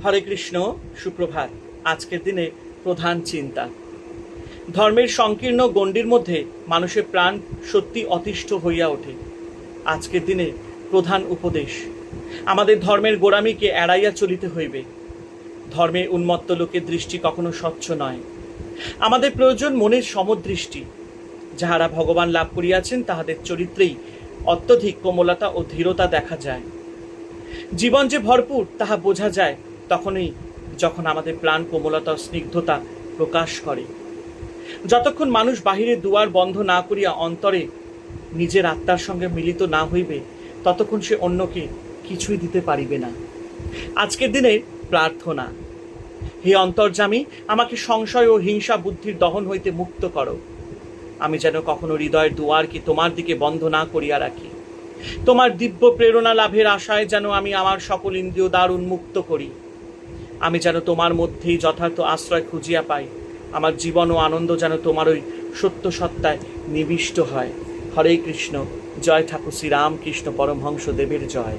হরে কৃষ্ণ। সুপ্রভাত। আজকের দিনে প্রধান চিন্তা। ধর্মের সংকীর্ণ গণ্ডির মধ্যে মানুষের প্রাণ সত্যি অতিষ্ঠ হইয়া ওঠে। আজকের দিনে প্রধান উপদেশ, আমাদের ধর্মের গোড়ামিকে এড়াইয়া চলিতে হইবে। ধর্মে উন্মত্ত লোকের দৃষ্টি কখনো স্বচ্ছ নয়। আমাদের প্রয়োজন মনের সমদৃষ্টি। যাহারা ভগবান লাভ করিয়াছেন তাহাদের চরিত্রেই অত্যধিক কোমলতা ও ধীরতা দেখা যায়। জীবন যে ভরপুর তাহা বোঝা যায় তখনই যখন আমাদের প্রাণ কোমলতা ও স্নিগ্ধতা প্রকাশ করে। যতক্ষণ মানুষ বাহিরে দুয়ার বন্ধ না করিয়া অন্তরে নিজের আত্মার সঙ্গে মিলিত না হইবে ততক্ষণ সে অন্যকে কিছুই দিতে পারিবে না। আজকের দিনে প্রার্থনা, হে অন্তর্যামী, আমাকে সংশয় ও হিংসা বুদ্ধির দহন হইতে মুক্ত করো। আমি যেন কখনো হৃদয়ের দুয়ারকে তোমার দিকে বন্ধ না করিয়া রাখি। তোমার দিব্য প্রেরণা লাভের আশায় যেন আমি আমার সকল ইন্দ্রিয় দ্বার উন্মুক্ত করি। আমি যেন তোমার মধ্যেই যথার্থ আশ্রয় খুঁজিয়া পাই। আমার জীবন ও আনন্দ যেন তোমার ওই সত্য সত্তায় নিবিষ্ট হয়। হরে কৃষ্ণ। জয় ঠাকুর শ্রী রামকৃষ্ণ পরমহংস দেবের জয়।